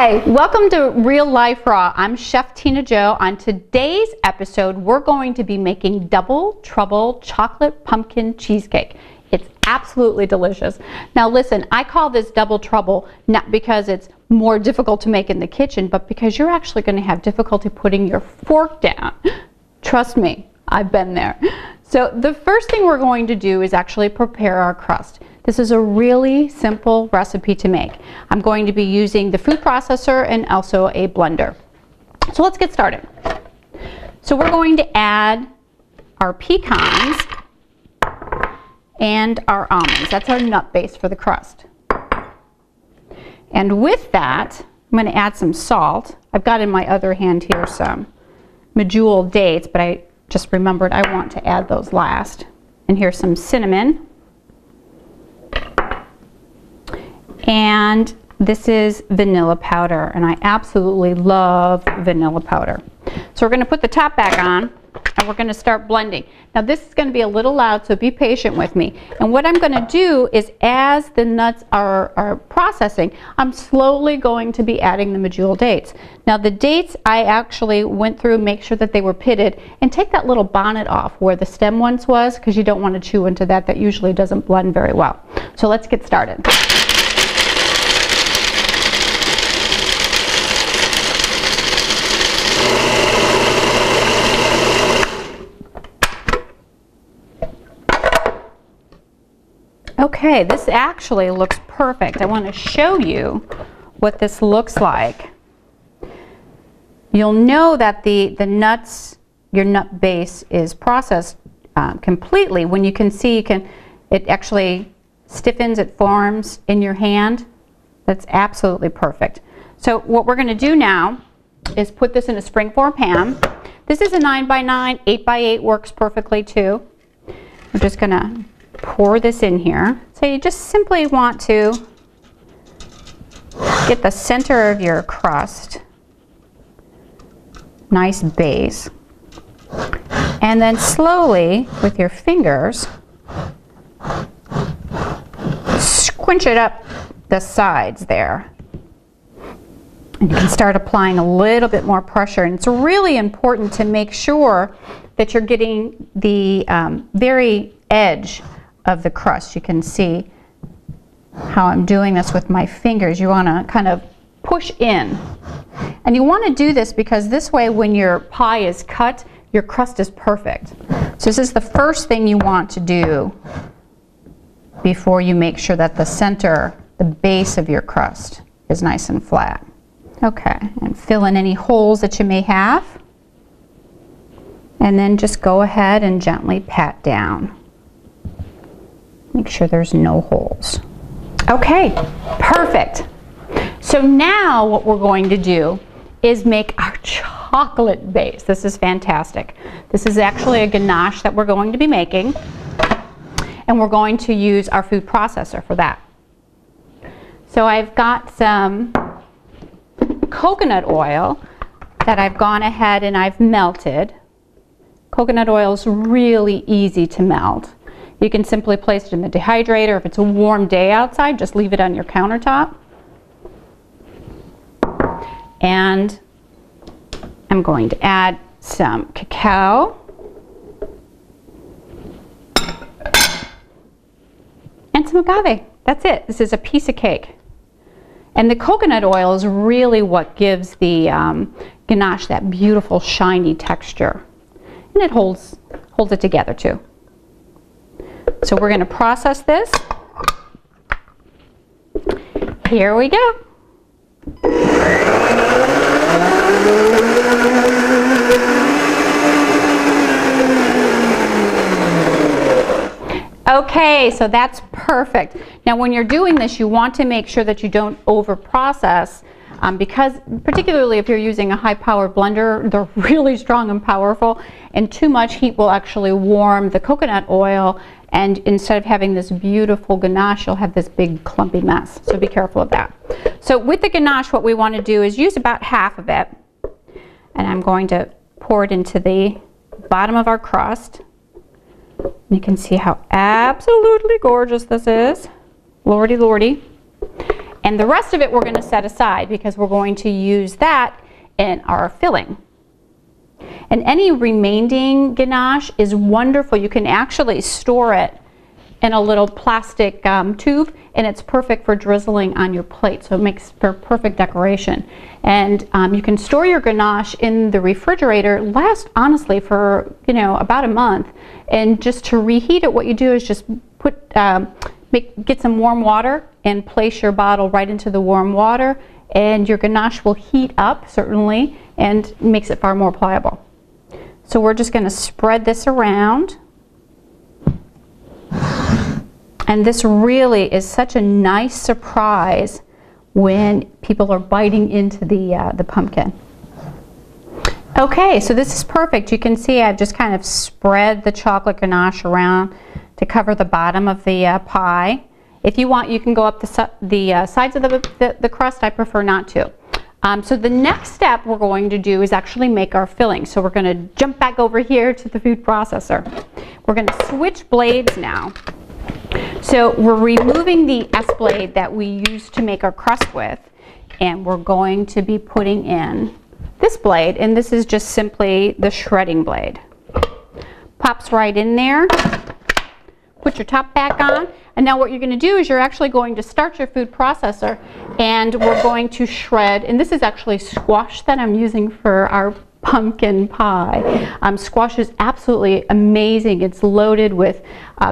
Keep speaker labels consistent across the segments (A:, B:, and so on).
A: Hi, welcome to Real Life Raw. I'm Chef Tina Jo. On today's episode, we're going to be making double trouble chocolate pumpkin cheesecake. It's absolutely delicious. Now listen, I call this double trouble not because it's more difficult to make in the kitchen, but because you're actually going to have difficulty putting your fork down. Trust me, I've been there. So the first thing we're going to do is actually prepare our crust. This is a really simple recipe to make. I'm going to be using the food processor and also a blender. So let's get started. So we're going to add our pecans and our almonds. That's our nut base for the crust. And with that, I'm going to add some salt. I've got in my other hand here some medjool dates, but I just remembered I want to add those last. And here's some cinnamon. And this is vanilla powder, and I absolutely love vanilla powder. So we're going to put the top back on, and we're going to start blending. Now this is going to be a little loud, so be patient with me. And what I'm going to do is, as the nuts are processing, I'm slowly going to be adding the medjool dates. Now the dates, I actually went through, make sure that they were pitted, and take that little bonnet off where the stem once was, because you don't want to chew into that. That usually doesn't blend very well. So let's get started. Okay, this actually looks perfect. I want to show you what this looks like. You'll know that the nuts, your nut base is processed completely when you can see it actually stiffens, it forms in your hand. That's absolutely perfect. So what we're going to do now is put this in a springform pan. This is a 9x9, 8x8 works perfectly too. We're just going to pour this in here. So you just simply want to get the center of your crust, nice base, and then slowly with your fingers squinch it up the sides there. And you can start applying a little bit more pressure, and it's really important to make sure that you're getting the very edge of the crust. You can see how I'm doing this with my fingers. You want to kind of push in, and you want to do this because this way when your pie is cut, your crust is perfect. So this is the first thing you want to do before you make sure that the center, the base of your crust is nice and flat. Okay, and fill in any holes that you may have, and then just go ahead and gently pat down. Make sure there's no holes. Okay, perfect. So now what we're going to do is make our chocolate base. This is fantastic. This is actually a ganache that we're going to be making, and we're going to use our food processor for that. So I've got some coconut oil that I've gone ahead and I've melted. Coconut oil is really easy to melt. You can simply place it in the dehydrator. If it's a warm day outside, just leave it on your countertop. And I'm going to add some cacao and some agave. That's it. This is a piece of cake. And the coconut oil is really what gives the ganache that beautiful shiny texture. And it holds it together too. So we're going to process this. Here we go. Okay, so that's perfect. Now when you're doing this, you want to make sure that you don't over process, because particularly if you're using a high-powered blender, they're really strong and powerful, and too much heat will actually warm the coconut oil, and instead of having this beautiful ganache, you'll have this big clumpy mess. So be careful of that. So with the ganache, what we want to do is use about half of it, and I'm going to pour it into the bottom of our crust. You can see how absolutely gorgeous this is. Lordy, lordy. And the rest of it we're going to set aside because we're going to use that in our filling. And any remaining ganache is wonderful. You can actually store it in a little plastic tube, and it's perfect for drizzling on your plate, so it makes for perfect decoration. And you can store your ganache in the refrigerator, honestly for about a month. And just to reheat it, what you do is just get some warm water and place your bottle right into the warm water, and your ganache will heat up certainly and makes it far more pliable. So we're just going to spread this around. And this really is such a nice surprise when people are biting into the pumpkin. Okay, so this is perfect. You can see I've just kind of spread the chocolate ganache around to cover the bottom of the pie. If you want, you can go up the sides of the crust. I prefer not to. So the next step we're going to do is actually make our filling. So we're going to jump back over here to the food processor. We're going to switch blades now. So we're removing the S blade that we used to make our crust with, and we're going to be putting in this blade, and this is just simply the shredding blade. Pops right in there. Put your top back on, and now what you're going to do is you're actually going to start your food processor, and we're going to shred, and this is actually squash that I'm using for our pumpkin pie. Squash is absolutely amazing. It's loaded with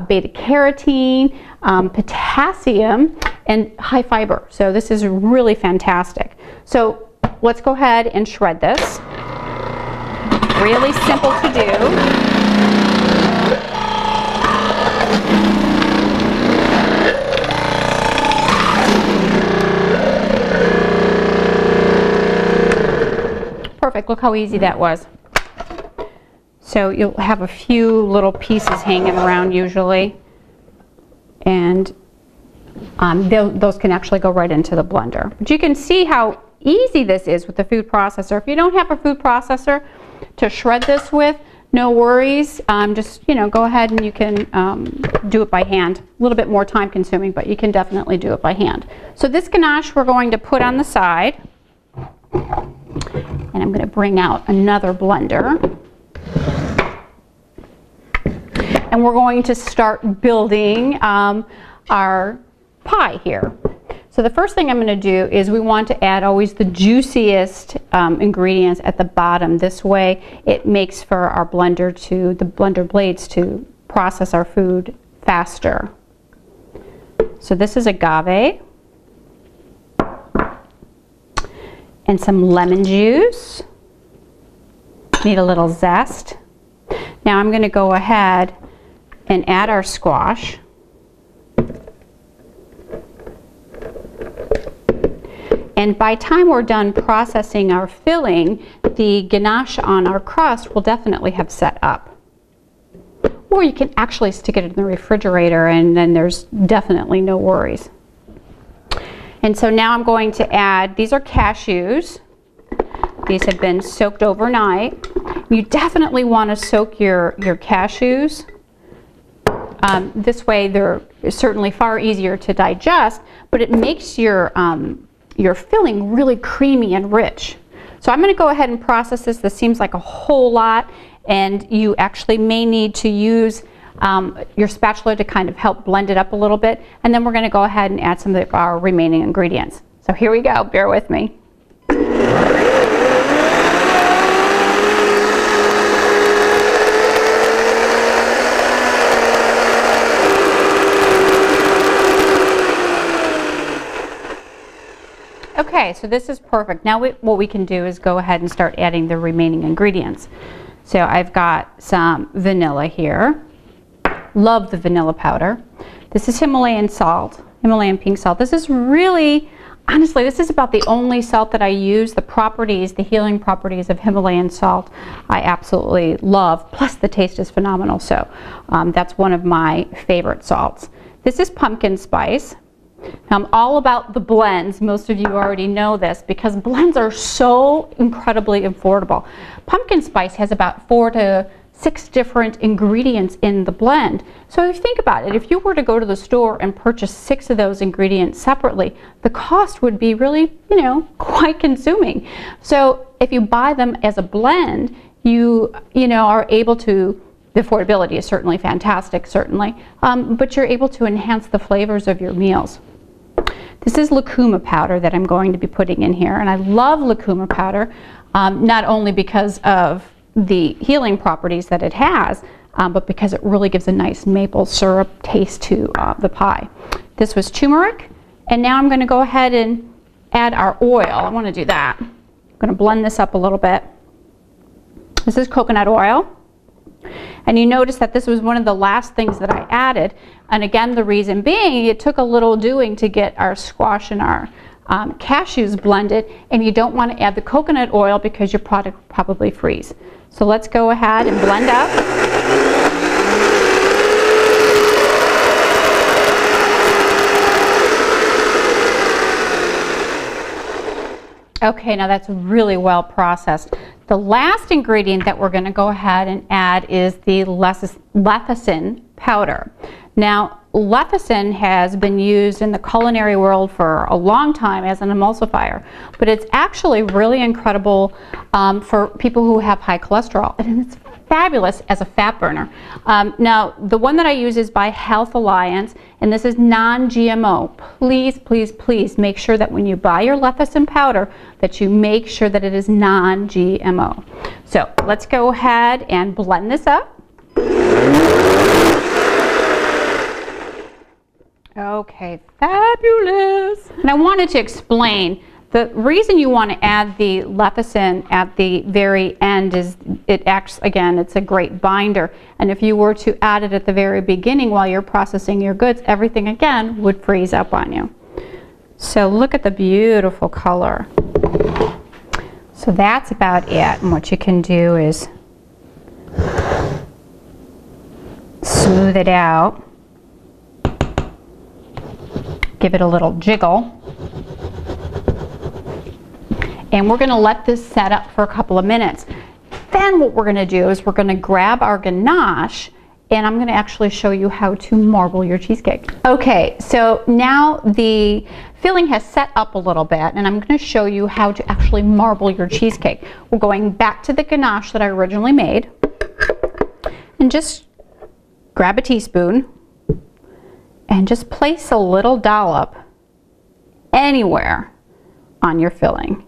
A: beta carotene, potassium, and high fiber. So this is really fantastic. So let's go ahead and shred this. Really simple to do. Perfect, look how easy that was. So you'll have a few little pieces hanging around usually, and those can actually go right into the blender. But you can see how easy this is with the food processor. If you don't have a food processor to shred this with, no worries. Just go ahead and you can do it by hand. A little bit more time consuming, but you can definitely do it by hand. So this ganache we're going to put on the side. And I'm going to bring out another blender. And we're going to start building our pie here. So the first thing I'm going to do is we want to add always the juiciest ingredients at the bottom. This way it makes for our the blender blades to process our food faster. So this is agave. And some lemon juice. Need a little zest. Now I'm going to go ahead and add our squash. And by the time we're done processing our filling, the ganache on our crust will definitely have set up. Or you can actually stick it in the refrigerator, and then there's definitely no worries. And so now I'm going to add, these are cashews. These have been soaked overnight. You definitely want to soak your cashews. This way they're certainly far easier to digest, but it makes your filling really creamy and rich. So I'm going to go ahead and process this. This seems like a whole lot, and you actually may need to use your spatula to kind of help blend it up a little bit, and then we're going to go ahead and add some of our remaining ingredients. So here we go, bear with me. Okay, so this is perfect. Now what we can do is go ahead and start adding the remaining ingredients. So I've got some vanilla here. Love the vanilla powder. This is Himalayan salt, Himalayan pink salt. This is really, honestly, this is about the only salt that I use. The healing properties of Himalayan salt I absolutely love, plus the taste is phenomenal. So that's one of my favorite salts. This is pumpkin spice. Now, I'm all about the blends. Most of you already know this because blends are so incredibly affordable. Pumpkin spice has about 4 to 6 different ingredients in the blend. So if you think about it, if you were to go to the store and purchase 6 of those ingredients separately, the cost would be really, quite consuming. So if you buy them as a blend, you are able to, the affordability is certainly fantastic, certainly, but you're able to enhance the flavors of your meals. This is lucuma powder that I'm going to be putting in here, and I love lucuma powder, not only because of the healing properties that it has, but because it really gives a nice maple syrup taste to the pie. This was turmeric, and now I'm going to go ahead and add our oil. I want to do that. I'm going to blend this up a little bit. This is coconut oil. And you notice that this was one of the last things that I added. And again, the reason being, it took a little doing to get our squash and our cashews blended, and you don't want to add the coconut oil because your product will probably freeze. So let's go ahead and blend up. Okay, now that's really well processed. The last ingredient that we're going to go ahead and add is the lecithin powder. Now, lecithin has been used in the culinary world for a long time as an emulsifier, but it's actually really incredible for people who have high cholesterol, and it's fabulous as a fat burner. Now, the one that I use is by Health Alliance, and this is non-GMO. Please, please, please make sure that when you buy your lecithin powder that you make sure that it is non-GMO. So let's go ahead and blend this up. Okay, fabulous. And I wanted to explain the reason you want to add the lecithin at the very end is it acts, again, it's a great binder. And if you were to add it at the very beginning while you're processing your goods, everything again would freeze up on you. So look at the beautiful color. So that's about it. And what you can do is smooth it out. Give it a little jiggle. And we're going to let this set up for a couple of minutes. Then what we're going to do is we're going to grab our ganache, and I'm going to actually show you how to marble your cheesecake. Okay, so now the filling has set up a little bit, and I'm going to show you how to actually marble your cheesecake. We're going back to the ganache that I originally made, and just grab a teaspoon and just place a little dollop anywhere on your filling.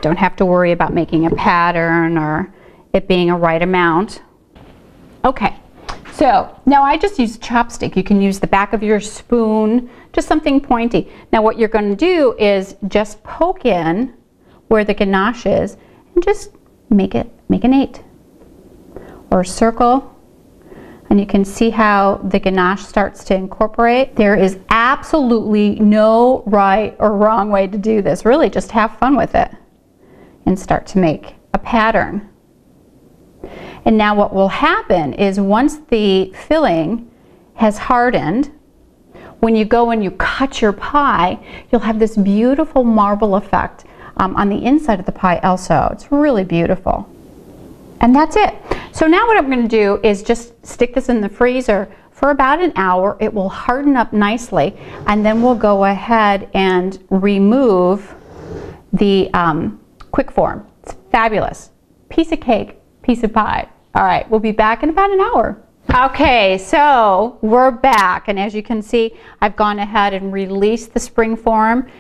A: Don't have to worry about making a pattern or it being a right amount. Okay, so now I just use a chopstick. You can use the back of your spoon, just something pointy. Now what you're going to do is just poke in where the ganache is and just make an 8 or a circle. And you can see how the ganache starts to incorporate. There is absolutely no right or wrong way to do this. Really, just have fun with it and start to make a pattern. And now what will happen is once the filling has hardened, when you go and you cut your pie, you'll have this beautiful marble effect on the inside of the pie also. It's really beautiful. And that's it. So now what I'm going to do is just stick this in the freezer for about an hour. It will harden up nicely, and then we'll go ahead and remove the quick form. It's fabulous. Piece of cake, piece of pie. All right, we'll be back in about an hour. Okay, so we're back, and as you can see, I've gone ahead and released the spring form,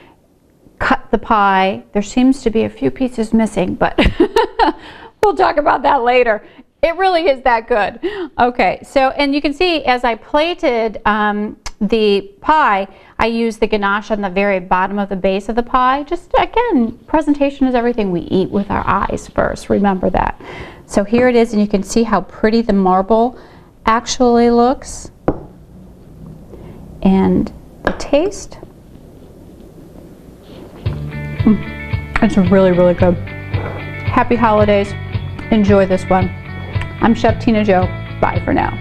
A: cut the pie. There seems to be a few pieces missing, but we'll talk about that later. It really is that good. Okay, so, and you can see as I plated the pie, I used the ganache on the very bottom of the base of the pie. Just, again, presentation is everything. We eat with our eyes first, remember that. So here it is, and you can see how pretty the marble actually looks. And the taste. It's really, really good. Happy holidays. Enjoy this one. I'm Chef Tina Jo. Bye for now.